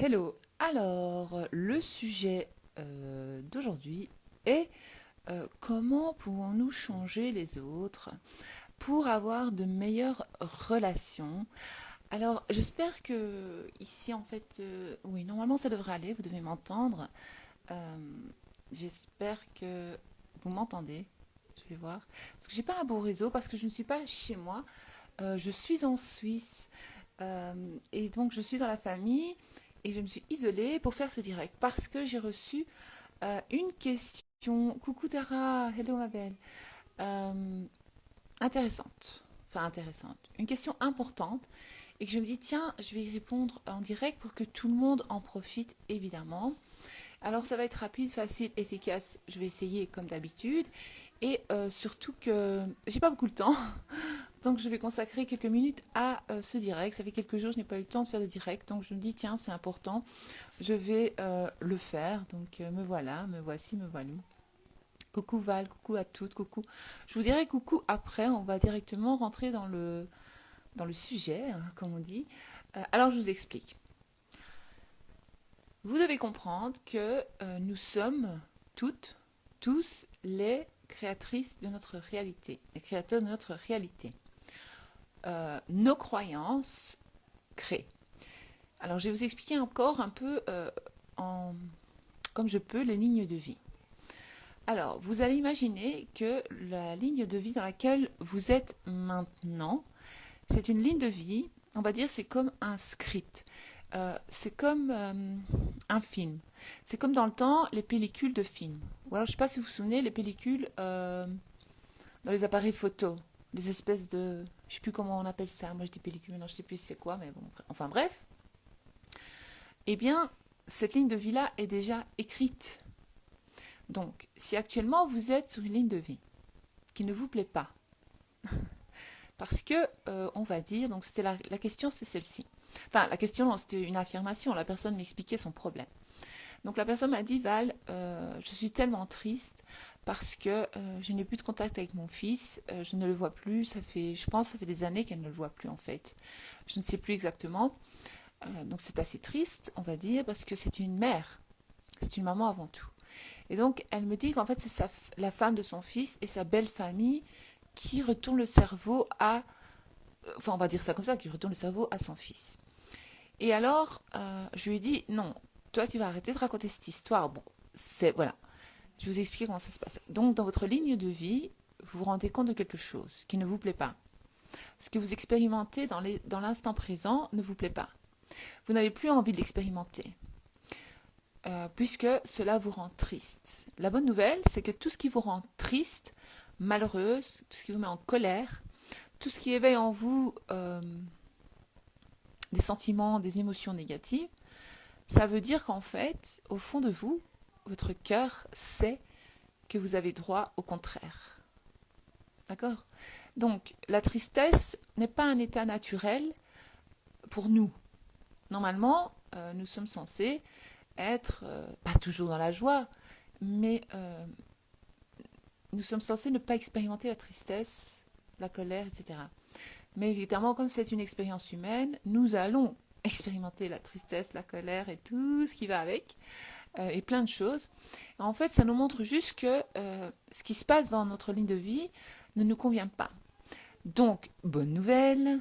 Hello, alors le sujet d'aujourd'hui est comment pouvons-nous changer les autres pour avoir de meilleures relations. Alors j'espère que ici en fait, oui normalement ça devrait aller, vous devez m'entendre. Euh, J'espère que vous m'entendez. Je vais voir. Parce que j'ai pas un beau réseau, parce que je ne suis pas chez moi. Je suis en Suisse. Et donc je suis dans la famille et je me suis isolée pour faire ce direct parce que j'ai reçu une question. Coucou Tara, hello ma belle. Euh, Intéressante. Enfin intéressante. Une question importante et que je me dis tiens, je vais y répondre en direct pour que tout le monde en profite évidemment. Alors ça va être rapide, facile, efficace. Je vais essayer comme d'habitude. Et surtout que j'ai pas beaucoup de temps. Donc je vais consacrer quelques minutes à ce direct. Ça fait quelques jours que je n'ai pas eu le temps de faire de direct. Donc je me dis tiens c'est important. Je vais le faire. Donc me voilà, me voici, me voilà. Coucou Val, coucou à toutes, coucou. Je vous dirai coucou après. On va directement rentrer dans le sujet, hein, comme on dit. Alors je vous explique. Vous devez comprendre que nous sommes toutes, tous les créatrices de notre réalité, les créateurs de notre réalité. Nos croyances créent. Alors je vais vous expliquer encore un peu en, comme je peux les lignes de vie. Alors vous allez imaginer que la ligne de vie dans laquelle vous êtes maintenant, c'est une ligne de vie, on va dire c'est comme un script. C'est comme un film. C'est comme dans le temps les pellicules de films. Ou alors je ne sais pas si vous vous souvenez les pellicules dans les appareils photo. Les espèces de... Je ne sais plus comment on appelle ça. Moi je dis pellicule, maintenant je ne sais plus c'est quoi, mais bon. Enfin bref. Eh bien, cette ligne de vie-là est déjà écrite. Donc, si actuellement vous êtes sur une ligne de vie qui ne vous plaît pas, parce que, on va dire, donc c'était la question, c'est celle-ci. Enfin, la question, c'était une affirmation, la personne m'expliquait son problème. Donc la personne m'a dit, Val, je suis tellement triste parce que je n'ai plus de contact avec mon fils, je ne le vois plus, ça fait, je pense, ça fait des années qu'elle ne le voit plus en fait. Je ne sais plus exactement. Donc c'est assez triste, on va dire, parce que c'est une mère, c'est une maman avant tout. Et donc elle me dit qu'en fait c'est la femme de son fils et sa belle famille qui retourne le cerveau à, enfin on va dire ça comme ça, qui retourne le cerveau à son fils. Et alors je lui ai dit non, toi tu vas arrêter de raconter cette histoire. Bon, c'est voilà, je vais vous expliquer comment ça se passe. Donc dans votre ligne de vie, vous vous rendez compte de quelque chose qui ne vous plaît pas. Ce que vous expérimentez dans l'instant présent ne vous plaît pas. Vous n'avez plus envie de l'expérimenter, puisque cela vous rend triste. La bonne nouvelle, c'est que tout ce qui vous rend triste, malheureuse, tout ce qui vous met en colère, tout ce qui éveille en vous des sentiments, des émotions négatives, ça veut dire qu'en fait, au fond de vous, votre cœur sait que vous avez droit au contraire. D'accord? Donc, la tristesse n'est pas un état naturel pour nous. Normalement, nous sommes censés être, pas toujours dans la joie, mais nous sommes censés ne pas expérimenter la tristesse, la colère, etc. Mais évidemment, comme c'est une expérience humaine, nous allons expérimenter la tristesse, la colère et tout ce qui va avec, et plein de choses. En fait, ça nous montre juste que ce qui se passe dans notre ligne de vie ne nous convient pas. Donc, bonne nouvelle,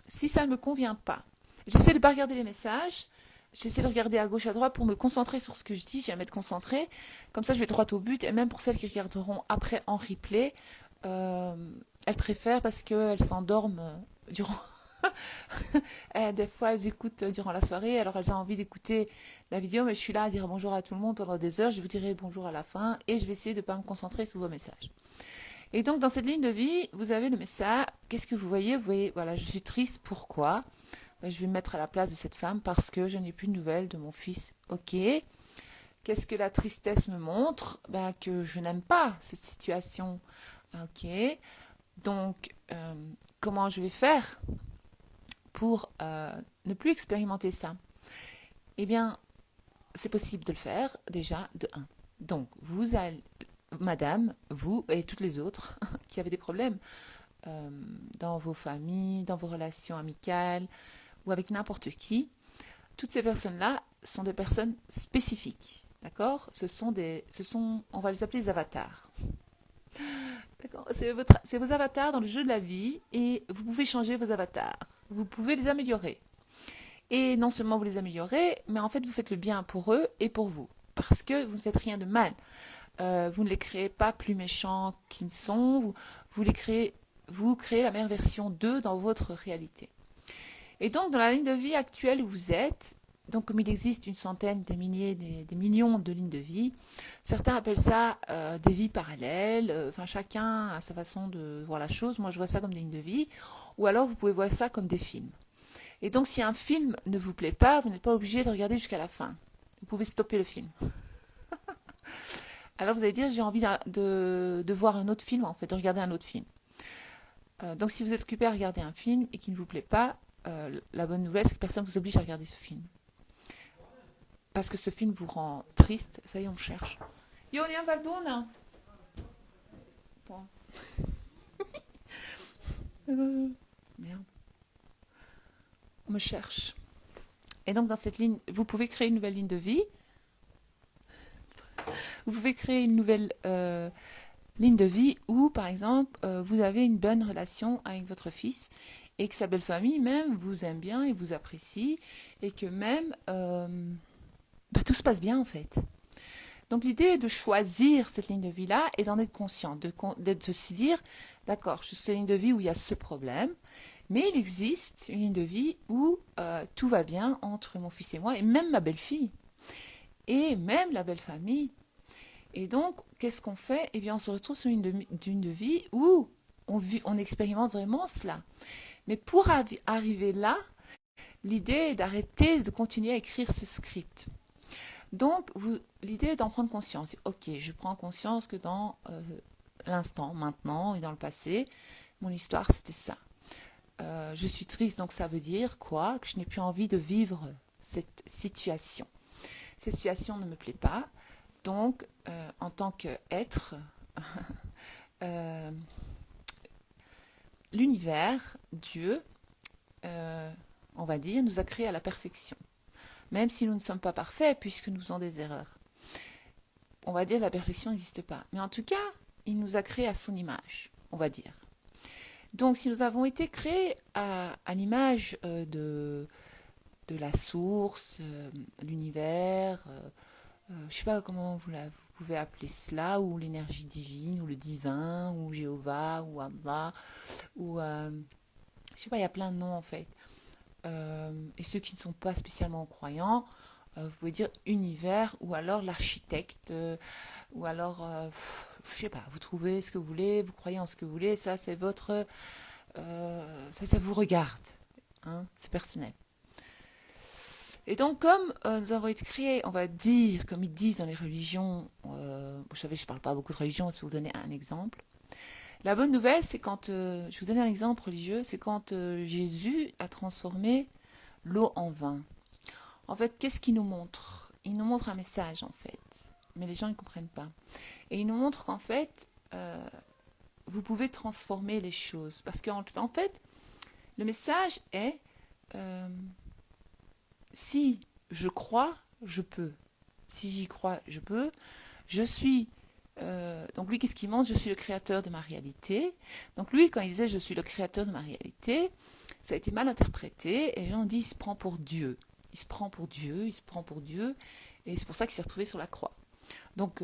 si ça ne me convient pas, j'essaie de ne pas regarder les messages, j'essaie de regarder à gauche, à droite pour me concentrer sur ce que je dis, j'aime être concentrée, comme ça je vais droit au but, et même pour celles qui regarderont après en replay, euh, elles préfèrent parce qu'elles s'endorment durant... Des fois elles écoutent durant la soirée, alors elles ont envie d'écouter la vidéo, mais je suis là à dire bonjour à tout le monde pendant des heures, je vous dirai bonjour à la fin, et je vais essayer de ne pas me concentrer sur vos messages. Et donc, dans cette ligne de vie, vous avez le message. Qu'est-ce que vous voyez? Vous voyez, voilà, je suis triste. Pourquoi? Ben, je vais me mettre à la place de cette femme parce que je n'ai plus de nouvelles de mon fils. Ok. Qu'est-ce que la tristesse me montre? Ben, que je n'aime pas cette situation. Ok. Donc, comment je vais faire pour ne plus expérimenter ça? Eh bien, c'est possible de le faire déjà de un. Donc, vous allez, madame, vous et toutes les autres qui avaient des problèmes, euh, dans vos familles, dans vos relations amicales ou avec n'importe qui, toutes ces personnes-là, sont des personnes spécifiques. D'accord? On va les appeler des avatars. D'accord? C'est vos avatars dans le jeu de la vie et vous pouvez changer vos avatars. Vous pouvez les améliorer. Et non seulement vous les améliorez, mais en fait vous faites le bien pour eux et pour vous. Parce que vous ne faites rien de mal. Vous ne les créez pas plus méchants qu'ils ne sont. Vous créez la meilleure version d'eux dans votre réalité. Et donc dans la ligne de vie actuelle où vous êtes, donc comme il existe une centaine, des milliers, des millions de lignes de vie, certains appellent ça des vies parallèles, enfin chacun a sa façon de voir la chose. Moi je vois ça comme des lignes de vie, ou alors vous pouvez voir ça comme des films. Et donc si un film ne vous plaît pas, vous n'êtes pas obligé de regarder jusqu'à la fin. Vous pouvez stopper le film. Alors vous allez dire j'ai envie de voir un autre film, en fait, de regarder un autre film. Donc si vous êtes occupé à regarder un film et qu'il ne vous plaît pas, la bonne nouvelle c'est que personne ne vous oblige à regarder ce film. Parce que ce film vous rend triste. Ça y est, on cherche. Julian Valbona. Bon. Merde. On me cherche. Et donc dans cette ligne, vous pouvez créer une nouvelle ligne de vie. Vous pouvez créer une nouvelle ligne de vie où, par exemple, vous avez une bonne relation avec votre fils et que sa belle famille même vous aime bien et vous apprécie et que même tout se passe bien en fait. Donc l'idée est de choisir cette ligne de vie-là et d'en être conscient, de se dire, d'accord, je suis cette ligne de vie où il y a ce problème, mais il existe une ligne de vie où tout va bien entre mon fils et moi, et même ma belle-fille, et même la belle famille. Et donc, qu'est-ce qu'on fait? Eh bien, on se retrouve sur une ligne de vie où on expérimente vraiment cela. Mais pour arriver là, l'idée est d'arrêter de continuer à écrire ce script. Donc, l'idée est d'en prendre conscience. Ok, je prends conscience que dans l'instant, maintenant et dans le passé, mon histoire c'était ça. Je suis triste, donc ça veut dire quoi? Que je n'ai plus envie de vivre cette situation. Cette situation ne me plaît pas. Donc, en tant qu'être, l'univers, Dieu, on va dire, nous a créés à la perfection. Même si nous ne sommes pas parfaits, puisque nous faisons des erreurs. On va dire que la perfection n'existe pas. Mais en tout cas, il nous a créés à son image, on va dire. Donc, si nous avons été créés à l'image de la source, l'univers, je ne sais pas comment vous pouvez appeler cela, ou l'énergie divine, ou le divin, ou Jéhovah, ou Allah, ou je sais pas, il y a plein de noms en fait. Et ceux qui ne sont pas spécialement croyants, vous pouvez dire univers, ou alors l'architecte, ou alors, je sais pas, vous trouvez ce que vous voulez, vous croyez en ce que vous voulez, ça c'est votre, ça vous regarde, hein, c'est personnel. Et donc, comme nous avons été créés, on va dire, comme ils disent dans les religions, vous savez, je ne parle pas beaucoup de religion, je vais vous donner un exemple. La bonne nouvelle, c'est quand, je vais vous donner un exemple religieux, c'est quand Jésus a transformé l'eau en vin. En fait, qu'est-ce qu'il nous montre? Il nous montre un message, en fait, mais les gens ne comprennent pas. Et il nous montre qu'en fait, vous pouvez transformer les choses. Parce qu'en fait, le message est... si je crois, je peux. Si j'y crois, je peux. Je suis... donc lui, qu'est-ce qu'il montre? Je suis le créateur de ma réalité. Donc lui, quand il disait je suis le créateur de ma réalité, ça a été mal interprété. Et les gens ont dit il se prend pour Dieu. Il se prend pour Dieu, il se prend pour Dieu. Et c'est pour ça qu'il s'est retrouvé sur la croix. Donc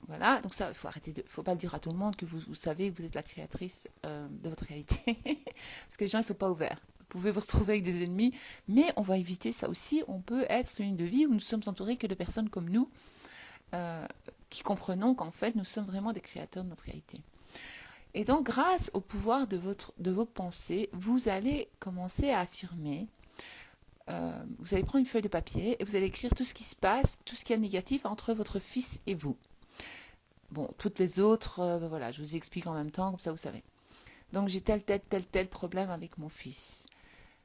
voilà, donc ça, il faut arrêter faut pas le dire à tout le monde que vous savez que vous êtes la créatrice de votre réalité. Parce que les gens, ils sont pas ouverts. Vous pouvez vous retrouver avec des ennemis, mais on va éviter ça aussi. On peut être sur une ligne de vie où nous sommes entourés que de personnes comme nous, qui comprenons qu'en fait, nous sommes vraiment des créateurs de notre réalité. Et donc, grâce au pouvoir de vos pensées, vous allez commencer à affirmer, vous allez prendre une feuille de papier et vous allez écrire tout ce qui se passe, tout ce qui est négatif entre votre fils et vous. Bon, toutes les autres, voilà, je vous explique en même temps, comme ça vous savez. Donc, j'ai tel problème avec mon fils.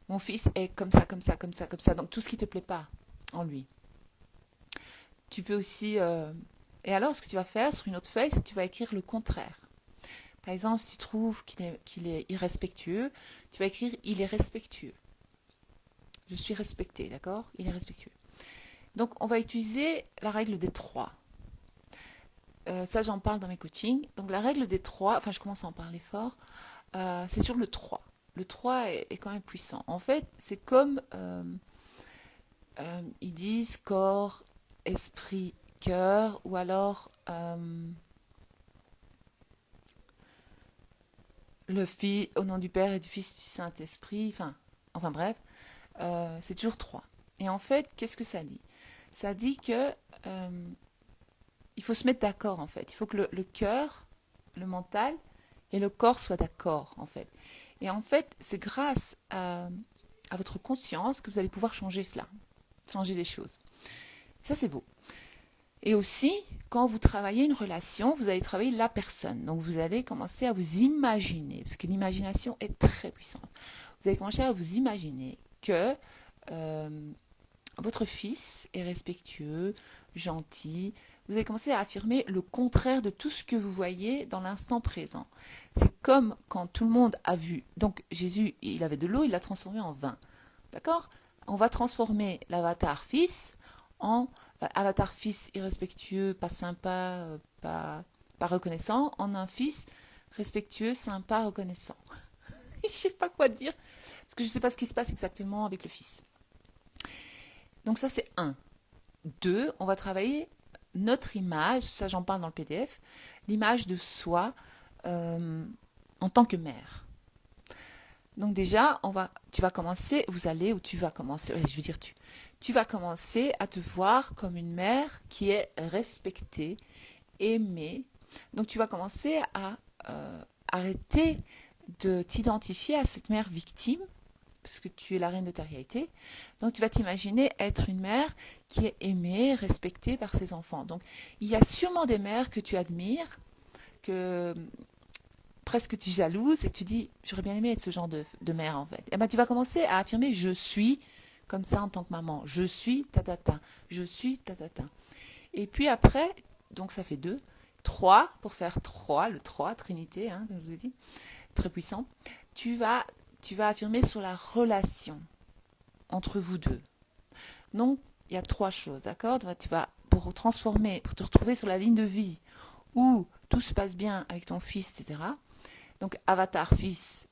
Mon fils est comme ça, comme ça, comme ça, comme ça. Donc tout ce qui ne te plaît pas en lui. Tu peux aussi... Et alors, ce que tu vas faire sur une autre feuille, c'est que tu vas écrire le contraire. Par exemple, si tu trouves qu'il est irrespectueux, tu vas écrire « il est respectueux ». Je suis respecté, d'accord? Il est respectueux. Donc, on va utiliser la règle des 3. Ça, j'en parle dans mes coachings. Donc, la règle des 3, enfin, je commence à en parler fort, c'est sur le 3. Le 3 est quand même puissant. En fait, c'est comme ils disent corps, esprit, cœur, ou alors le Fils, au nom du Père et du Fils et du Saint-Esprit, enfin bref, c'est toujours 3. Et en fait, qu'est-ce que ça dit? Ça dit que il faut se mettre d'accord, en fait. Il faut que le cœur, le mental et le corps soient d'accord, en fait. Et en fait, c'est grâce à votre conscience que vous allez pouvoir changer cela, changer les choses. Ça, c'est beau. Et aussi, quand vous travaillez une relation, vous allez travailler la personne. Donc, vous allez commencer à vous imaginer, parce que l'imagination est très puissante. Vous allez commencer à vous imaginer que votre fils est respectueux, gentil. Vous allez commencer à affirmer le contraire de tout ce que vous voyez dans l'instant présent. C'est comme quand tout le monde a vu. Donc Jésus, il avait de l'eau, il l'a transformé en vin. D'accord? On va transformer l'avatar fils en avatar fils irrespectueux, pas sympa, pas reconnaissant, en un fils respectueux, sympa, reconnaissant. Je ne sais pas quoi dire, parce que je ne sais pas ce qui se passe exactement avec le fils. Donc ça, c'est 1. 2, on va travailler notre image, ça j'en parle dans le PDF, l'image de soi en tant que mère. Donc déjà, tu vas commencer, tu vas commencer à te voir comme une mère qui est respectée, aimée. Donc tu vas commencer à arrêter de t'identifier à cette mère victime, parce que tu es la reine de ta réalité. Donc tu vas t'imaginer être une mère qui est aimée, respectée par ses enfants. Donc il y a sûrement des mères que tu admires, que presque tu jalouses et que tu dis j'aurais bien aimé être ce genre de mère en fait. Et ben tu vas commencer à affirmer je suis comme ça en tant que maman. Je suis tatata. Je suis tatata. Et puis après, donc ça fait 2. 3, pour faire 3, le 3, Trinité, hein, comme je vous ai dit, très puissant. Tu vas affirmer sur la relation entre vous deux. Donc, il y a 3 choses, d'accord? Tu vas, pour te retrouver sur la ligne de vie où tout se passe bien avec ton fils, etc. Donc, avatar fils,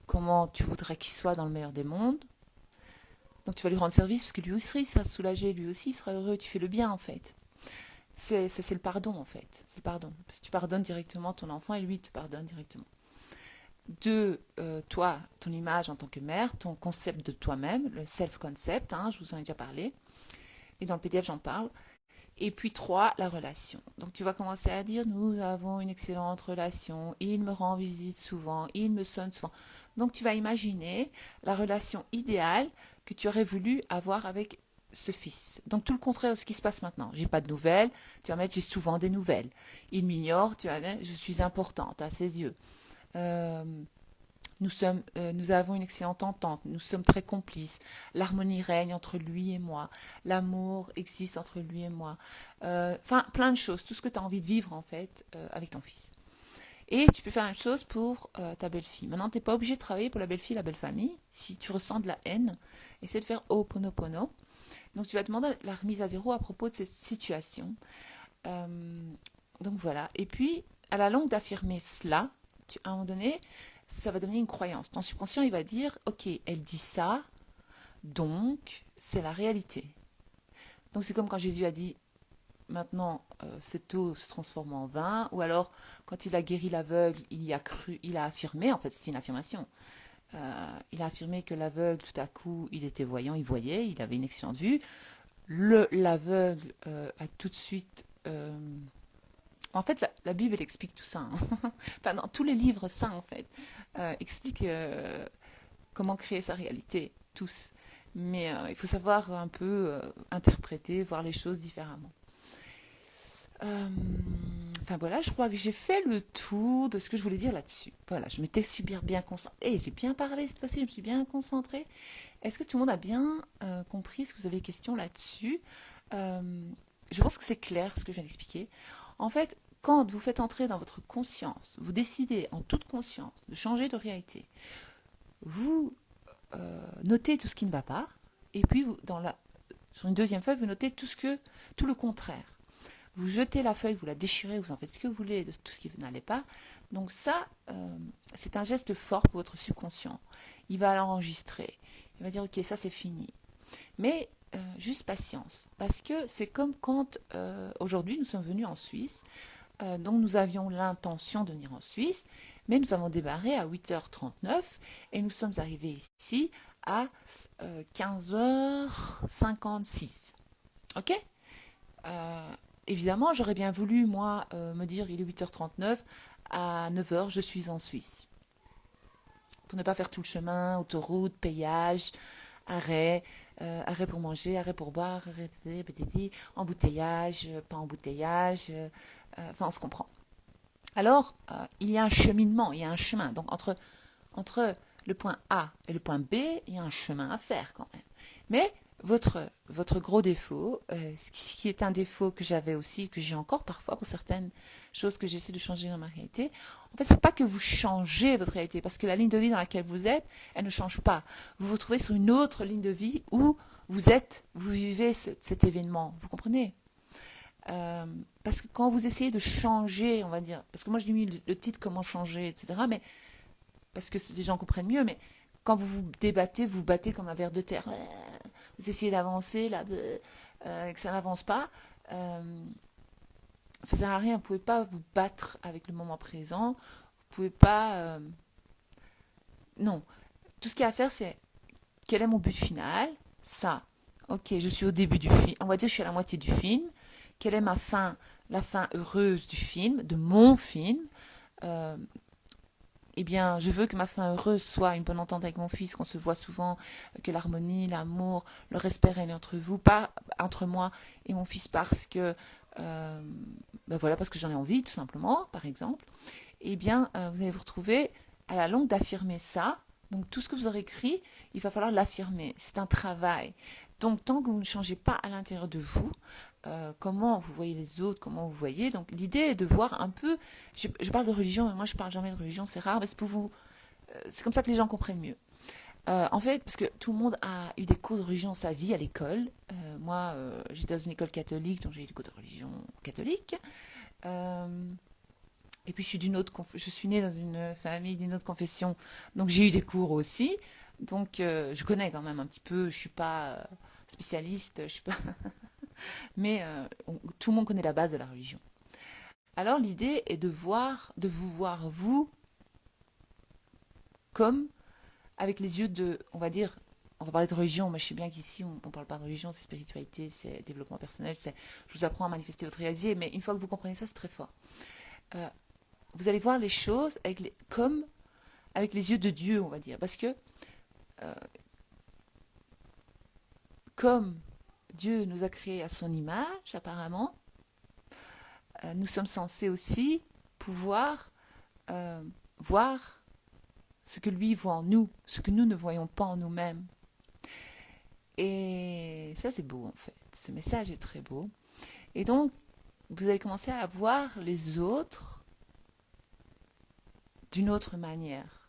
comment tu voudrais qu'il soit dans le meilleur des mondes. Donc, tu vas lui rendre service parce que lui aussi sera soulagé, lui aussi sera heureux, tu fais le bien en fait. C'est le pardon en fait, c'est le pardon. Parce que tu pardonnes directement ton enfant et lui te pardonne directement. 2, toi, ton image en tant que mère, ton concept de toi-même, le self-concept, hein, je vous en ai déjà parlé, et dans le PDF j'en parle. Et puis 3, la relation. Donc tu vas commencer à dire, nous avons une excellente relation, il me rend visite souvent, il me sonne souvent. Donc tu vas imaginer la relation idéale que tu aurais voulu avoir avec ce fils. Donc tout le contraire de ce qui se passe maintenant. J'ai pas de nouvelles, tu vas mettre j'ai souvent des nouvelles. Il m'ignore, tu vas mettre je suis importante à ses yeux. Nous avons une excellente entente, nous sommes très complices, l'harmonie règne entre lui et moi, l'amour existe entre lui et moi, enfin plein de choses, tout ce que tu as envie de vivre en fait avec ton fils. Et tu peux faire la même chose pour ta belle-fille. Maintenant, tu n'es pas obligé de travailler pour la belle-fille, la belle-famille. Si tu ressens de la haine, essaie de faire Ho'oponopono. Donc tu vas demander la remise à zéro à propos de cette situation. Donc voilà. Et puis, à la longue d'affirmer cela, à un moment donné, ça va devenir une croyance. Ton subconscient, il va dire, ok, elle dit ça, donc c'est la réalité. Donc c'est comme quand Jésus a dit, maintenant cette eau se transforme en vin, ou alors quand il a guéri l'aveugle, il y a cru, il a affirmé, en fait c'est une affirmation, il a affirmé que l'aveugle, tout à coup, il était voyant, il voyait, il avait une excellente vue. L'aveugle a tout de suite... en fait, la Bible, elle explique tout ça. Hein. Enfin, dans tous les livres saints, en fait, expliquent comment créer sa réalité, tous. Mais il faut savoir un peu interpréter, voir les choses différemment. Enfin voilà, je crois que j'ai fait le tour de ce que je voulais dire là-dessus. Voilà, je m'étais super bien concentrée. Et j'ai bien parlé cette fois-ci, je me suis bien concentrée. Est-ce que tout le monde a bien compris? Est-ce que vous avez des questions là-dessus? Je pense que c'est clair ce que je viens d'expliquer. En fait, quand vous faites entrer dans votre conscience, vous décidez en toute conscience de changer de réalité, vous notez tout ce qui ne va pas, et puis vous, Sur une deuxième feuille, vous notez tout le contraire. Vous jetez la feuille, vous la déchirez, vous en faites ce que vous voulez de tout ce qui n'allait pas. Donc ça, c'est un geste fort pour votre subconscient. Il va l'enregistrer. Il va dire, ok, ça c'est fini. Mais juste patience. Parce que c'est comme quand, aujourd'hui, nous sommes venus en Suisse. Donc nous avions l'intention de venir en Suisse. Mais nous avons démarré à 8h39 et nous sommes arrivés ici à 15h56. Ok? Évidemment, j'aurais bien voulu, moi, me dire il est 8h39, à 9h, je suis en Suisse. Pour ne pas faire tout le chemin, autoroute, péage, arrêt, arrêt pour manger, arrêt pour boire, embouteillage, pas embouteillage, enfin, on se comprend. Alors, il y a un cheminement, il y a un chemin. Donc, entre le point A et le point B, il y a un chemin à faire quand même. Mais votre gros défaut, ce qui est un défaut que j'avais aussi, que j'ai encore parfois pour certaines choses que j'essaie de changer dans ma réalité, en fait, c'est pas que vous changez votre réalité, parce que la ligne de vie dans laquelle vous êtes, elle ne change pas. Vous vous trouvez sur une autre ligne de vie où vous vivez cet événement. Vous comprenez? Parce que quand vous essayez de changer, on va dire, parce que moi j'ai mis le titre comment changer, etc., mais parce que les gens comprennent mieux, mais quand vous vous débattez, vous battez comme un ver de terre. Vous essayez d'avancer, là, que ça n'avance pas. Ça sert à rien. Vous ne pouvez pas vous battre avec le moment présent. Vous pouvez pas. Non. Tout ce qu'il y a à faire, c'est quel est mon but final? Ça. Ok, je suis au début du film. On va dire que je suis à la moitié du film. Quelle est ma fin? La fin heureuse du film, de mon film. Eh bien, je veux que ma fin heureuse soit une bonne entente avec mon fils, qu'on se voit souvent, que l'harmonie, l'amour, le respect règne entre vous, pas entre moi et mon fils parce que, ben voilà, parce que j'en ai envie, tout simplement, par exemple. Eh bien, vous allez vous retrouver à la longue d'affirmer ça. Donc, tout ce que vous aurez écrit, il va falloir l'affirmer. C'est un travail. Donc, tant que vous ne changez pas à l'intérieur de vous, comment vous voyez les autres, comment vous voyez. Donc l'idée est de voir un peu, je parle de religion, mais moi je parle jamais de religion, c'est rare, mais c'est pour vous, c'est comme ça que les gens comprennent mieux. En fait, parce que tout le monde a eu des cours de religion dans sa vie à l'école. Moi, j'étais dans une école catholique, donc j'ai eu des cours de religion catholique. Et puis je suis née dans une famille d'une autre confession, donc j'ai eu des cours aussi. Donc je connais quand même un petit peu, je suis pas spécialiste, je suis pas mais tout le monde connaît la base de la religion. Alors l'idée est de vous voir vous comme avec les yeux de, on va dire, on va parler de religion, mais je sais bien qu'ici on ne parle pas de religion, c'est spiritualité, c'est développement personnel, c'est je vous apprends à manifester votre réalité, mais une fois que vous comprenez ça, c'est très fort. Vous allez voir les choses comme avec les yeux de Dieu, on va dire, parce que euh, comme Dieu nous a créés à son image, apparemment, nous sommes censés aussi pouvoir voir ce que lui voit en nous, ce que nous ne voyons pas en nous-mêmes. Et ça, c'est beau, en fait. Ce message est très beau. Et donc, vous allez commencer à voir les autres d'une autre manière.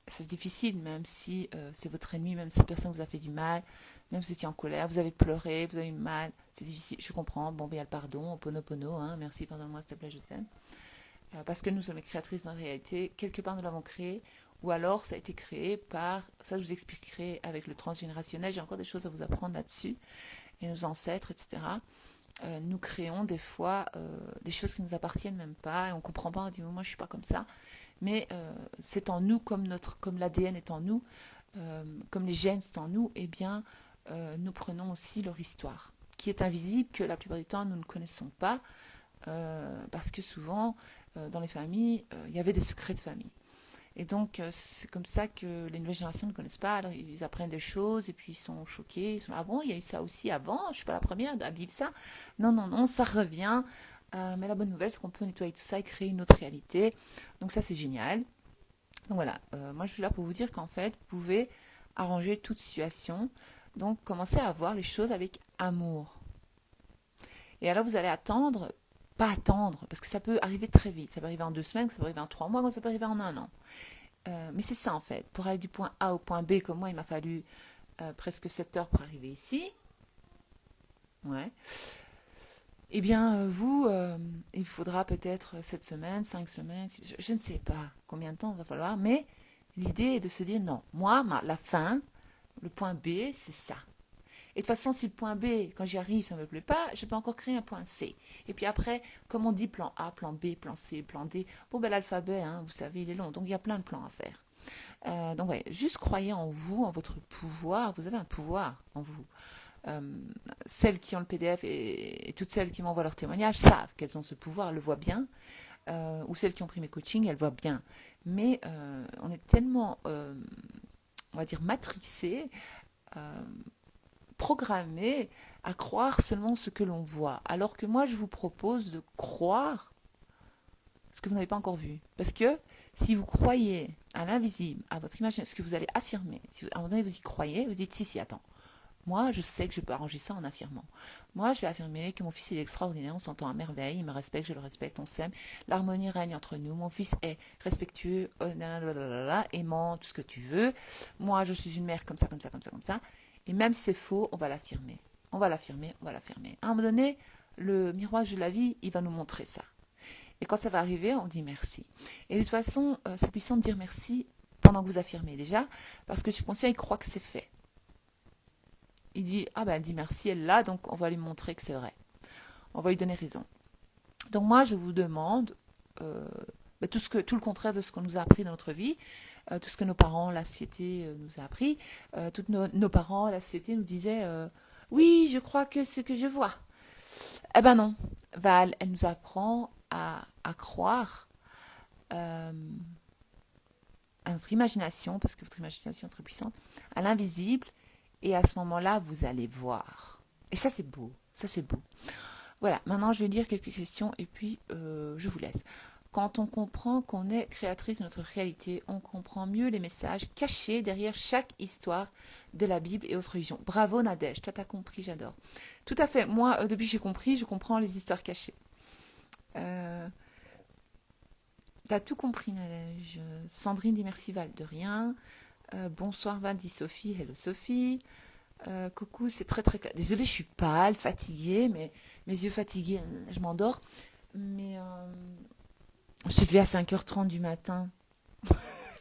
C'est difficile, même si c'est votre ennemi, même si cette personne vous a fait du mal, même si vous étiez en colère, vous avez pleuré, vous avez eu mal, c'est difficile, je comprends. Bon, ben, il y a le pardon, Oponopono, hein, merci, pardonne-moi, s'il te plaît, je t'aime. Parce que nous sommes les créatrices de la réalité, quelque part nous l'avons créé, ou alors ça a été créé par, ça je vous expliquerai avec le transgénérationnel, j'ai encore des choses à vous apprendre là-dessus, et nos ancêtres, etc. Nous créons des fois des choses qui ne nous appartiennent même pas, et on ne comprend pas, on dit moi je ne suis pas comme ça, mais c'est en nous comme l'ADN est en nous, comme les gènes sont en nous, et bien nous prenons aussi leur histoire, qui est invisible, que la plupart du temps nous ne connaissons pas, parce que souvent dans les familles, il y avait des secrets de famille. Et donc, c'est comme ça que les nouvelles générations ne connaissent pas. Alors, ils apprennent des choses et puis ils sont choqués. Ils sont ah bon, il y a eu ça aussi avant. Je ne suis pas la première à vivre ça. Non, non, non, ça revient. Mais la bonne nouvelle, c'est qu'on peut nettoyer tout ça et créer une autre réalité. Donc ça, c'est génial. Donc voilà, moi je suis là pour vous dire qu'en fait, vous pouvez arranger toute situation. Donc, commencez à voir les choses avec amour. Et alors, vous allez pas attendre, parce que ça peut arriver très vite. Ça peut arriver en 2 semaines, ça peut arriver en 3 mois, ça peut arriver en 1 an. Mais c'est ça en fait. Pour aller du point A au point B, comme moi, il m'a fallu presque 7 heures pour arriver ici. Ouais. Eh bien, vous, il faudra peut-être 7 semaines, 5 semaines, je ne sais pas combien de temps il va falloir, mais l'idée est de se dire non, moi, la fin, le point B, c'est ça. Et de toute façon, si le point B, quand j'y arrive, ça ne me plaît pas, je peux encore créer un point C. Et puis après, comme on dit plan A, plan B, plan C, plan D, bon, ben l'alphabet, hein, vous savez, il est long, donc il y a plein de plans à faire. Donc, ouais, juste croyez en vous, en votre pouvoir. Vous avez un pouvoir en vous. Euh, Celles qui ont le PDF et toutes celles qui m'envoient leur témoignage savent qu'elles ont ce pouvoir, elles le voient bien. Ou celles qui ont pris mes coachings, elles voient bien. Mais on est tellement, on va dire, matrixés, euh, programmés à croire seulement ce que l'on voit. Alors que moi, je vous propose de croire ce que vous n'avez pas encore vu. Parce que si vous croyez à l'invisible, à votre imagination, ce que vous allez affirmer, si à un moment donné vous y croyez, vous dites si, attends, moi je sais que je peux arranger ça en affirmant. Moi je vais affirmer que mon fils il est extraordinaire, on s'entend à merveille, il me respecte, je le respecte, on s'aime, l'harmonie règne entre nous, mon fils est respectueux, aimant, tout ce que tu veux, moi je suis une mère comme ça, comme ça, comme ça, comme ça, et même si c'est faux, on va l'affirmer. On va l'affirmer, on va l'affirmer. À un moment donné, le miroir de la vie, il va nous montrer ça. Et quand ça va arriver, on dit merci. Et de toute façon, c'est puissant de dire merci pendant que vous affirmez déjà, parce que le subconscient, il croit que c'est fait. Il dit, ah ben elle dit merci, elle l'a, donc on va lui montrer que c'est vrai. On va lui donner raison. Donc moi, je vous demande tout le contraire de ce qu'on nous a appris dans notre vie, tout ce que nos parents, la société nous a appris. Tous nos parents, la société nous disaient, oui, je crois que ce que je vois. Eh ben non, Val, elle nous apprend à croire euh, à notre imagination, parce que votre imagination est très puissante, à l'invisible, et à ce moment-là, vous allez voir. Et ça, c'est beau. Ça, c'est beau. Voilà, maintenant, je vais lire quelques questions, et puis je vous laisse. Quand on comprend qu'on est créatrice de notre réalité, on comprend mieux les messages cachés derrière chaque histoire de la Bible et autres religions. Bravo Nadège, toi t'as compris, j'adore. Tout à fait, moi, depuis que j'ai compris, je comprends les histoires cachées. Euh, T'as tout compris, Nadège. Sandrine dit merci Val, de rien. Bonsoir Val, dit Sophie. Hello Sophie. Coucou, c'est très très clair. Désolée, je suis pâle, fatiguée, mais mes yeux fatigués, je m'endors. Mais je suis levée à 5h30 du matin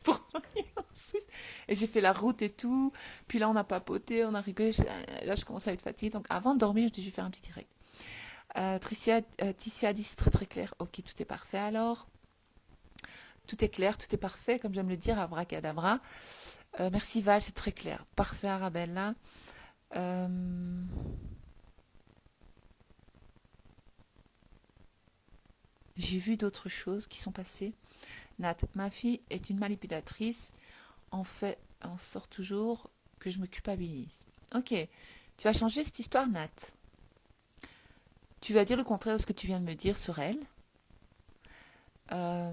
pour venir en Suisse. Et j'ai fait la route et tout. Puis là, on a papoté, on a rigolé. Là, je commence à être fatiguée. Donc avant de dormir, je dis, je vais faire un petit direct. Ticia dit, c'est très très clair. Ok, tout est parfait alors. Tout est clair, tout est parfait, comme j'aime le dire, abracadabra. Merci Val, c'est très clair. Parfait Arabella. Euh, J'ai vu d'autres choses qui sont passées. Nat, ma fille est une manipulatrice. En fait, on sort toujours que je me culpabilise. Ok, tu vas changer cette histoire, Nat. Tu vas dire le contraire de ce que tu viens de me dire sur elle. Euh,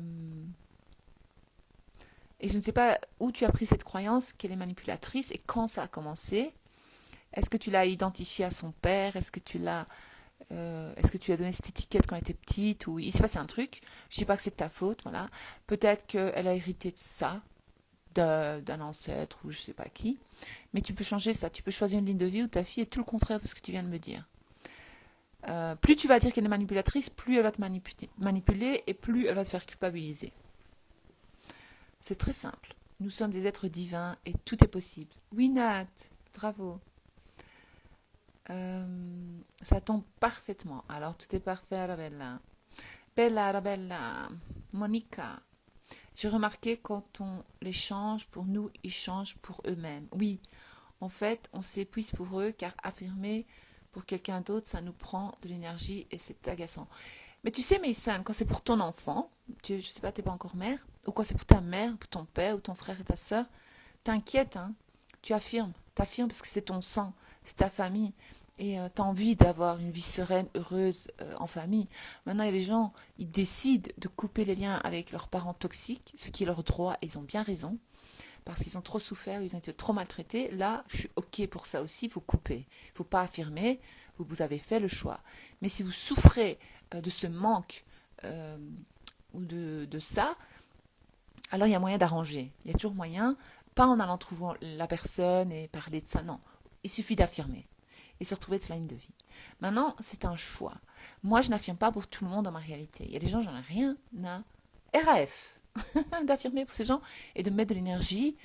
et je ne sais pas où tu as pris cette croyance qu'elle est manipulatrice et quand ça a commencé. Est-ce que tu l'as identifié à son père? Est-ce que tu as donné cette étiquette quand elle était petite? Ou il s'est passé un truc. Je ne dis pas que c'est de ta faute, voilà. Peut-être qu'elle a hérité de ça, d'un ancêtre ou je ne sais pas qui. Mais tu peux changer ça. Tu peux choisir une ligne de vie où ta fille est tout le contraire de ce que tu viens de me dire. Plus tu vas dire qu'elle est manipulatrice, plus elle va te manipuler et plus elle va te faire culpabiliser. C'est très simple. Nous sommes des êtres divins et tout est possible. Oui, Nat, bravo. Ça tombe parfaitement. Alors, tout est parfait, Arabella. Bella, Arabella. Monica. J'ai remarqué quand on les change pour nous, ils changent pour eux-mêmes. Oui, en fait, on s'épuise pour eux car affirmer pour quelqu'un d'autre, ça nous prend de l'énergie et c'est agaçant. Mais tu sais, Maïsan, quand c'est pour ton enfant, je ne sais pas, tu n'es pas encore mère, ou quand c'est pour ta mère, pour ton père, ou ton frère et ta soeur, t'inquiète, hein, tu affirmes. T'affirmes parce que c'est ton sang, c'est ta famille. Et tu as envie d'avoir une vie sereine, heureuse en famille. Maintenant, il y a des gens, ils décident de couper les liens avec leurs parents toxiques, ce qui est leur droit, et ils ont bien raison, parce qu'ils ont trop souffert, ils ont été trop maltraités. Là, je suis OK pour ça aussi, il faut couper. Il ne faut pas affirmer, vous avez fait le choix. Mais si vous souffrez de ce manque euh, ou de ça, alors il y a moyen d'arranger. Il y a toujours moyen, pas en allant trouver la personne et parler de ça, non. Il suffit d'affirmer et se retrouver de sa ligne de vie. Maintenant, c'est un choix. Moi, je n'affirme pas pour tout le monde dans ma réalité. Il y a des gens, j'en ai rien à RAF d'affirmer pour ces gens et de mettre de l'énergie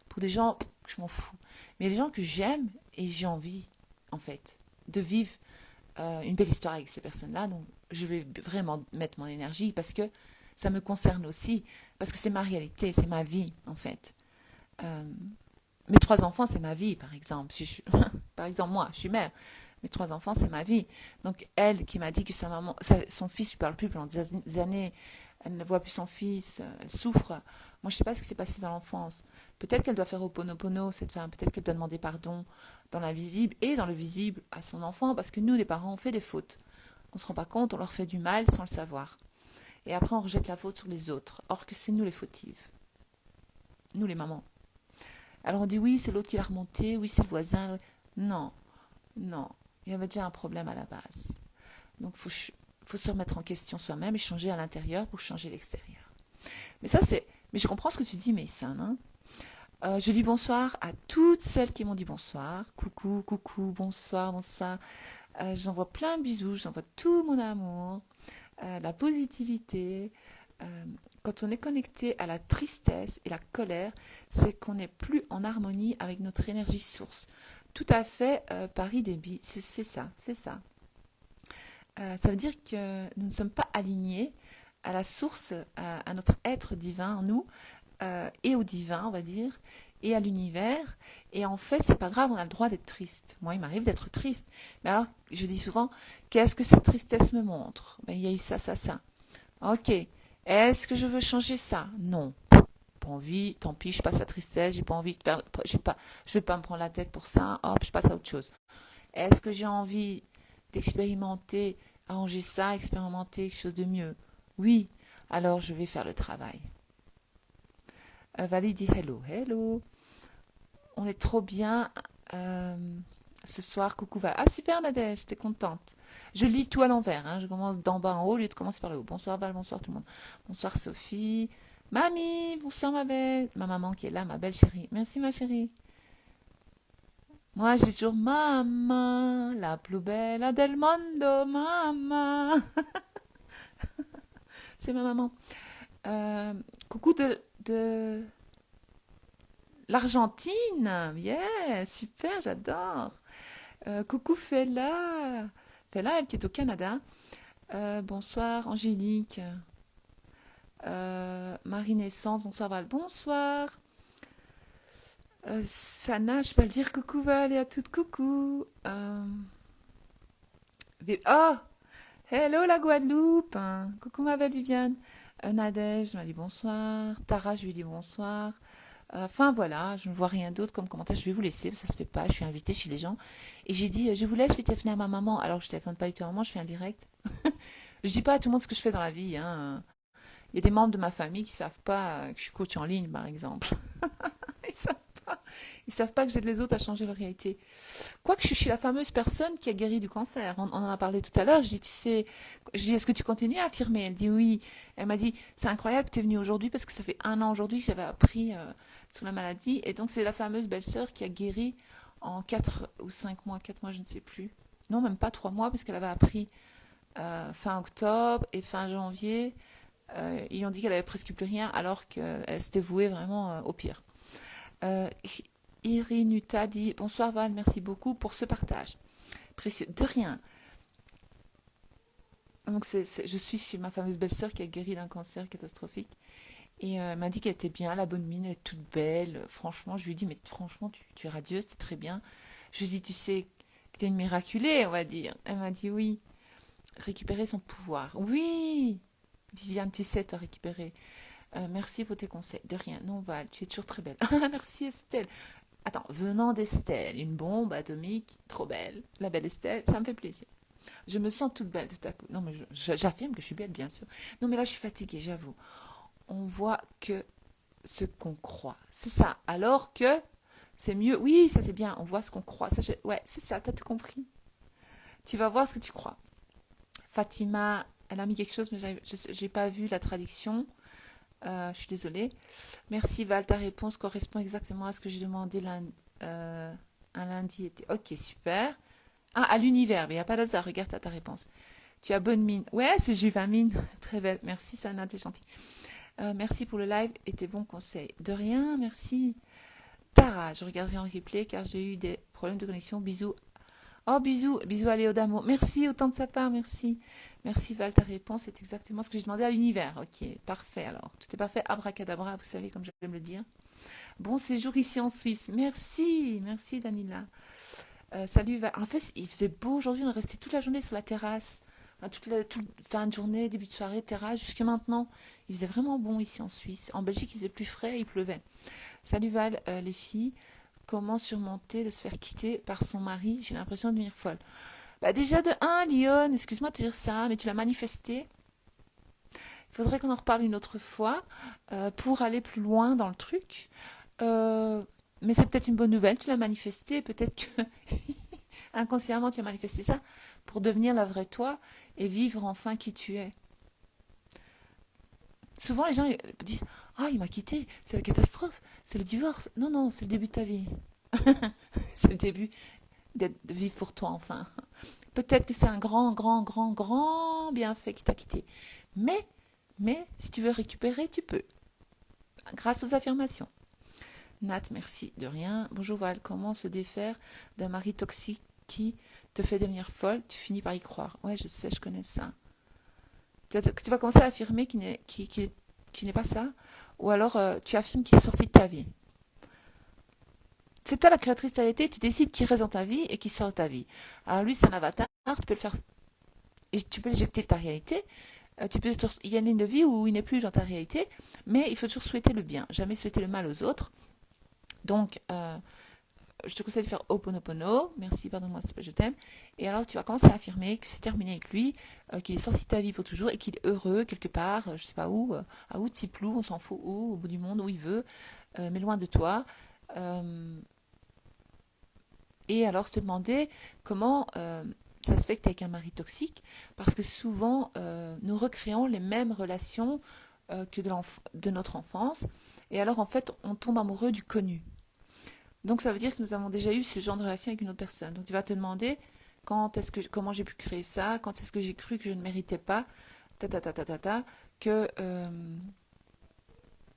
pour des gens, je m'en fous. Mais il y a des gens que j'aime et j'ai envie, en fait, de vivre une belle histoire avec ces personnes-là. Donc, je vais vraiment mettre mon énergie parce que ça me concerne aussi, parce que c'est ma réalité, c'est ma vie, en fait. Euh, Mes 3 enfants, c'est ma vie, par exemple. Si je, par exemple, moi, je suis mère. Mes 3 enfants, c'est ma vie. Donc, elle qui m'a dit que son fils ne parle plus pendant des années, elle ne voit plus son fils, elle souffre. Moi, je ne sais pas ce qui s'est passé dans l'enfance. Peut-être qu'elle doit faire Ho'oponopono, cette femme. Peut-être qu'elle doit demander pardon dans l'invisible et dans le visible à son enfant, parce que nous, les parents, on fait des fautes. On ne se rend pas compte, on leur fait du mal sans le savoir. Et après, on rejette la faute sur les autres. Or que c'est nous les fautives. Nous, les mamans. Alors on dit oui, c'est l'autre qui l'a remonté, oui, c'est le voisin. Non, non. Il y avait déjà un problème à la base. Donc faut se remettre en question soi-même et changer à l'intérieur pour changer l'extérieur. Mais ça, c'est. Mais je comprends ce que tu dis, Maïsan. Hein. Je dis bonsoir à toutes celles qui m'ont dit bonsoir. Coucou, coucou, bonsoir, bonsoir. J'envoie plein de bisous, j'envoie tout mon amour, la positivité. Euh, Quand on est connecté à la tristesse et la colère, c'est qu'on n'est plus en harmonie avec notre énergie source. Tout à fait, Paris Débit, c'est ça, c'est ça. Ça veut dire que nous ne sommes pas alignés à la source, à notre être divin en nous, et au divin, on va dire, et à l'univers. Et en fait, c'est pas grave, on a le droit d'être triste. Moi, il m'arrive d'être triste. Mais alors, je dis souvent, qu'est-ce que cette tristesse me montre? Ben, il y a eu ça, ça, ça. Ok. Est-ce que je veux changer ça? Non. Pas envie, tant pis, je passe la tristesse, j'ai pas envie de faire, je vais pas me prendre la tête pour ça, hop, je passe à autre chose. Est-ce que j'ai envie d'expérimenter, arranger ça, expérimenter quelque chose de mieux? Oui. Alors je vais faire le travail. Valérie dit hello, hello. On est trop bien euh, ce soir. Coucou Val. Ah super Nadège, j'étais contente. Je lis tout à l'envers. Hein. Je commence d'en bas en haut au lieu de commencer par le haut. Bonsoir Val, bonsoir tout le monde. Bonsoir Sophie. Mamie, bonsoir ma belle. Ma maman qui est là, ma belle chérie. Merci ma chérie. Moi j'ai toujours maman, la plus belle del mondo, maman. C'est ma maman. Euh, Coucou de l'Argentine. Yeah, super, j'adore. Coucou Fela. Fela, elle qui est au Canada. Bonsoir Angélique. Marie-Naissance, bonsoir Val. Bonsoir. Sana, je peux le dire coucou Val et à toutes coucou. Oh, hello la Guadeloupe. Coucou ma belle Viviane. Nadège m'a dit bonsoir. Tara, je lui dis bonsoir. Enfin voilà, je ne vois rien d'autre comme commentaire. Je vais vous laisser, ça se fait pas. Je suis invitée chez les gens. Et j'ai dit, je vous laisse, je vais téléphoner à ma maman. Alors que je téléphone pas du tout à maman, je fais un direct. Je dis pas à tout le monde ce que je fais dans la vie. Hein. Il y a des membres de ma famille qui savent pas que je suis coach en ligne, par exemple. Ils savent pas. Ils savent pas que j'aide les autres à changer leur réalité. Quoique je suis la fameuse personne qui a guéri du cancer. On en a parlé tout à l'heure. Je dis, tu sais, je dis, est-ce que tu continues à affirmer? Elle dit oui. Elle m'a dit, c'est incroyable que tu es venue aujourd'hui parce que ça fait 1 an aujourd'hui que j'avais appris sur la maladie. Et donc, c'est la fameuse belle-sœur qui a guéri en 4 ou 5 mois, 4 mois, je ne sais plus. Non, même pas 3 mois parce qu'elle avait appris fin octobre et fin janvier. Ils ont dit qu'elle avait presque plus rien alors qu'elle s'était vouée vraiment au pire. Euh, Irinuta dit bonsoir Val, merci beaucoup pour ce partage. Précieux. De rien. Donc je suis chez ma fameuse belle-sœur qui a guéri d'un cancer catastrophique. Et elle m'a dit qu'elle était bien, la bonne mine, elle est toute belle. Franchement, je lui ai dit, mais franchement, tu es radieuse, c'est très bien. Je lui ai dit, tu sais que tu es une miraculée, on va dire. Elle m'a dit oui. Récupérer son pouvoir. Oui, Viviane, tu sais, tu as récupéré. Merci pour tes conseils. De rien. Non, Val, tu es toujours très belle. Merci Estelle. Attends, venant d'Estelle, une bombe atomique, trop belle. La belle Estelle, ça me fait plaisir. Je me sens toute belle tout à coup. Non, mais j'affirme que je suis belle, bien sûr. Non, mais là, je suis fatiguée, j'avoue. On voit que ce qu'on croit. C'est ça. Alors que c'est mieux. Oui, ça c'est bien. On voit ce qu'on croit. Ça, ouais, c'est ça. T'as tout compris. Tu vas voir ce que tu crois. Fatima, elle a mis quelque chose, mais je n'ai pas vu la traduction. Je suis désolée. Merci Val, ta réponse correspond exactement à ce que j'ai demandé un lundi. Ok, super. Ah, à l'univers, mais il n'y a pas d'hasard, regarde ta réponse. Tu as bonne mine. Ouais, c'est Juvamine. Très belle. Merci, Sana, t'es gentille. Merci pour le live et tes bons conseils. De rien, merci. Tara, je regarderai en replay car j'ai eu des problèmes de connexion. Bisous. Oh, bisous. Bisous à Léo d'amour. Merci, autant de sa part, merci. Merci Val, ta réponse est exactement ce que j'ai demandé à l'univers. Ok, parfait alors. Tout est parfait. Abracadabra, vous savez comme j'aime le dire. Bon séjour ici en Suisse. Merci, merci Danila. Salut Val. En fait, il faisait beau aujourd'hui, on est resté toute la journée sur la terrasse. Enfin, toute fin de journée, début de soirée, terrasse, jusque maintenant. Il faisait vraiment bon ici en Suisse. En Belgique, il faisait plus frais, il pleuvait. Salut Val, les filles. Comment surmonter de se faire quitter par son mari? J'ai l'impression de devenir folle. Bah déjà de un, Lyon, excuse-moi de te dire ça, mais tu l'as manifesté. Il faudrait qu'on en reparle une autre fois pour aller plus loin dans le truc. Euh, mais c'est peut-être une bonne nouvelle, tu l'as manifesté. Peut-être que inconsciemment tu as manifesté ça pour devenir la vraie toi et vivre enfin qui tu es. Souvent les gens disent ah, il m'a quitté, c'est la catastrophe, c'est le divorce. Non, non, c'est le début de ta vie. C'est le début de vivre pour toi enfin. Peut-être que c'est un grand, grand, grand, grand bienfait qui t'a quitté. Mais, si tu veux récupérer, tu peux. Grâce aux affirmations. Nat, merci, de rien. Bonjour Val, comment se défaire d'un mari toxique qui te fait devenir folle? Tu finis par y croire. Ouais, je sais, je connais ça. Tu vas commencer à affirmer qu'il n'est pas ça. Ou alors tu affirmes qu'il est sorti de ta vie. C'est toi la créatrice de ta réalité, tu décides qui reste dans ta vie et qui sort de ta vie. Alors lui, c'est un avatar, tu peux le faire et tu peux l'éjecter de ta réalité. Il y a une ligne de vie où il n'est plus dans ta réalité, mais il faut toujours souhaiter le bien, jamais souhaiter le mal aux autres. Donc, je te conseille de faire Ho'oponopono, merci, pardonne-moi, je t'aime. Et alors, tu vas commencer à affirmer que c'est terminé avec lui, qu'il est sorti de ta vie pour toujours et qu'il est heureux quelque part, je sais pas où, à Outsiplou, on s'en fout où, au bout du monde, où il veut, mais loin de toi. Et alors, se demander comment ça se fait que tu es avec un mari toxique, parce que souvent, nous recréons les mêmes relations que de notre enfance. Et alors, en fait, on tombe amoureux du connu. Donc, ça veut dire que nous avons déjà eu ce genre de relation avec une autre personne. Donc, tu vas te demander comment j'ai pu créer ça, quand est-ce que j'ai cru que je ne méritais pas, que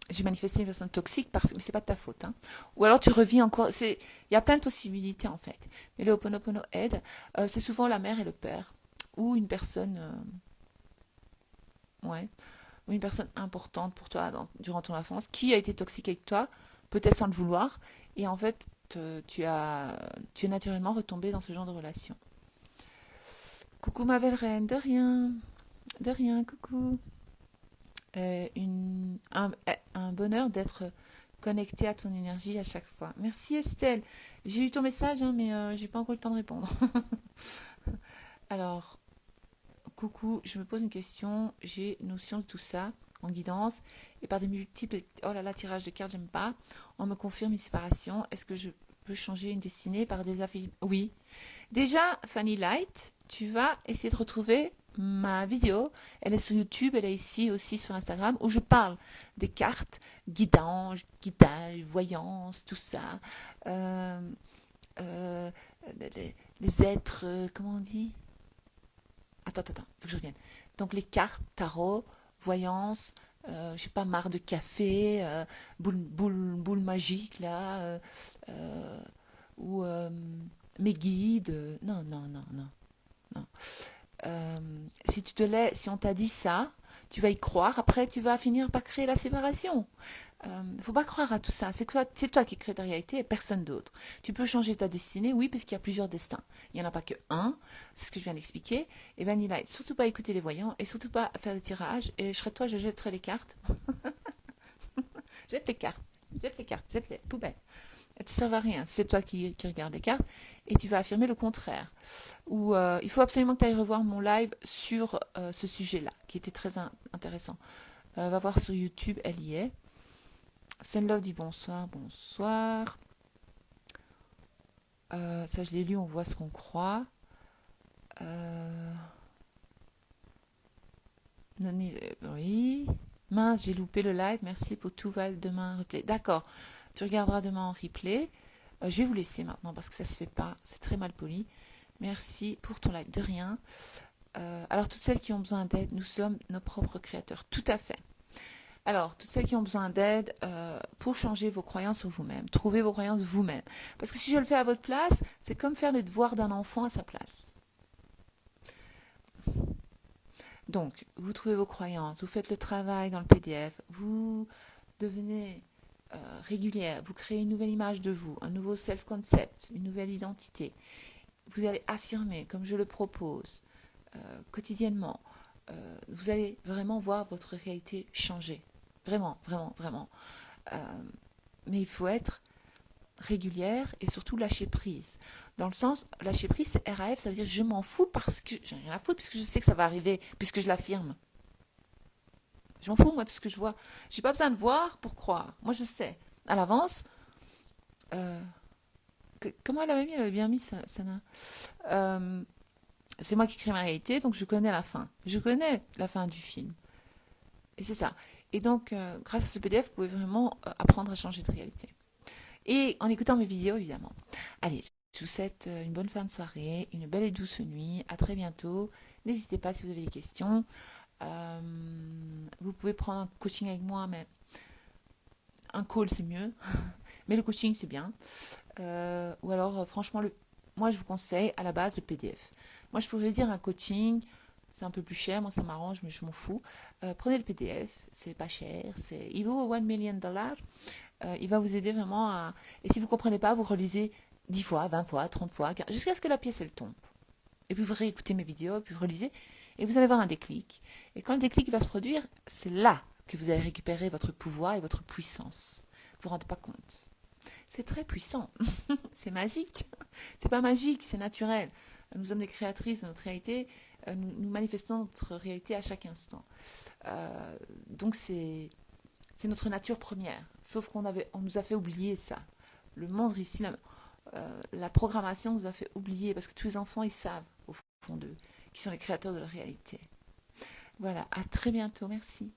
j'ai manifesté une personne toxique mais c'est pas de ta faute, hein. Ou alors tu revis encore, il y a plein de possibilités en fait. Mais le Ho'oponopono aide, c'est souvent la mère et le père, ou une personne, ouais, ou une personne importante pour toi durant ton enfance, qui a été toxique avec toi, peut-être sans le vouloir, et en fait tu es naturellement retombé dans ce genre de relation. Coucou ma belle reine, de rien, coucou. Un bonheur d'être connecté à ton énergie à chaque fois. Merci Estelle. J'ai eu ton message, hein, mais j'ai pas encore le temps de répondre. Alors, coucou, je me pose une question. J'ai notion de tout ça en guidance et par des multiples. Oh là là, tirage de cartes, j'aime pas. On me confirme une séparation. Est-ce que je peux changer une destinée par des affiliations? Oui. Déjà, Fanny Light, tu vas essayer de retrouver ma vidéo. Elle est sur YouTube, elle est ici aussi sur Instagram, où je parle des cartes, guidage, voyance, tout ça. Euh, euh, les êtres, comment on dit? Attends, faut que je revienne. Donc les cartes, tarot, voyance, je sais pas, marre de café, boule magique là, euh, ou mes guides. Non, non, non, non, non. Si on t'a dit ça, tu vas y croire. Après, tu vas finir par créer la séparation. Faut pas croire à tout ça. C'est toi qui crée ta réalité et personne d'autre. Tu peux changer ta destinée, oui, parce qu'il y a plusieurs destins. Il n'y en a pas que un. C'est ce que je viens d'expliquer. Et Vanilla, surtout pas écouter les voyants et surtout pas faire le tirage. Et je serais toi, je jetterais les cartes. Jette les cartes. Jette les poubelles. Elles ne te servent à rien. C'est toi qui regardes les cartes et tu vas affirmer le contraire. Ou il faut absolument que tu ailles revoir mon live sur ce sujet-là, qui était très intéressant. Va voir sur YouTube, elle y est. Sunlove dit bonsoir, bonsoir. Ça, je l'ai lu, on voit ce qu'on croit. Oui. Mince, j'ai loupé le live. Merci pour tout, Val. Demain, replay. D'accord. Tu regarderas demain en replay. Je vais vous laisser maintenant parce que ça se fait pas. C'est très mal poli. Merci pour ton live, de rien. Alors, toutes celles qui ont besoin d'aide, nous sommes nos propres créateurs, tout à fait. Alors, toutes celles qui ont besoin d'aide pour changer vos croyances sur vous-même, trouvez vos croyances vous-même. Parce que si je le fais à votre place, c'est comme faire les devoirs d'un enfant à sa place. Donc, vous trouvez vos croyances, vous faites le travail dans le PDF, vous devenez régulière, vous créez une nouvelle image de vous, un nouveau self-concept, une nouvelle identité. Vous allez affirmer, comme je le propose, quotidiennement. Vous allez vraiment voir votre réalité changer. Vraiment, vraiment, vraiment. Mais il faut être régulière et surtout lâcher prise. Dans le sens, lâcher prise, c'est RAF, ça veut dire je m'en fous parce que j'ai rien à foutre, puisque je sais que ça va arriver, puisque je l'affirme. Je m'en fous, moi, de ce que je vois. J'ai pas besoin de voir pour croire. Moi, je sais. À l'avance, comment elle avait bien mis ça, c'est moi qui crée ma réalité, donc je connais la fin. Je connais la fin du film. Et c'est ça. Et donc, grâce à ce PDF, vous pouvez vraiment apprendre à changer de réalité. Et en écoutant mes vidéos, évidemment. Allez, je vous souhaite une bonne fin de soirée, une belle et douce nuit. À très bientôt. N'hésitez pas si vous avez des questions. Vous pouvez prendre un coaching avec moi, mais un call, c'est mieux. Mais le coaching, c'est bien. Ou alors, franchement, moi, je vous conseille à la base le PDF. Moi, je pourrais dire un coaching, c'est un peu plus cher, moi ça m'arrange, mais je m'en fous. Prenez le PDF, c'est pas cher, il vaut $1 million. Il va vous aider vraiment à... Et si vous ne comprenez pas, vous relisez 10 fois, 20 fois, 30 fois, jusqu'à ce que la pièce elle tombe. Et puis vous réécoutez mes vidéos, puis vous relisez, et vous allez avoir un déclic. Et quand le déclic va se produire, c'est là que vous allez récupérer votre pouvoir et votre puissance. Vous vous rendez pas compte. C'est très puissant. C'est magique. C'est pas magique, c'est naturel. Nous sommes des créatrices de notre réalité. Nous manifestons notre réalité à chaque instant. Donc c'est notre nature première. Sauf on nous a fait oublier ça. Le monde ici, la programmation nous a fait oublier parce que tous les enfants, ils savent au fond d'eux qu'ils sont les créateurs de leur réalité. Voilà, à très bientôt. Merci.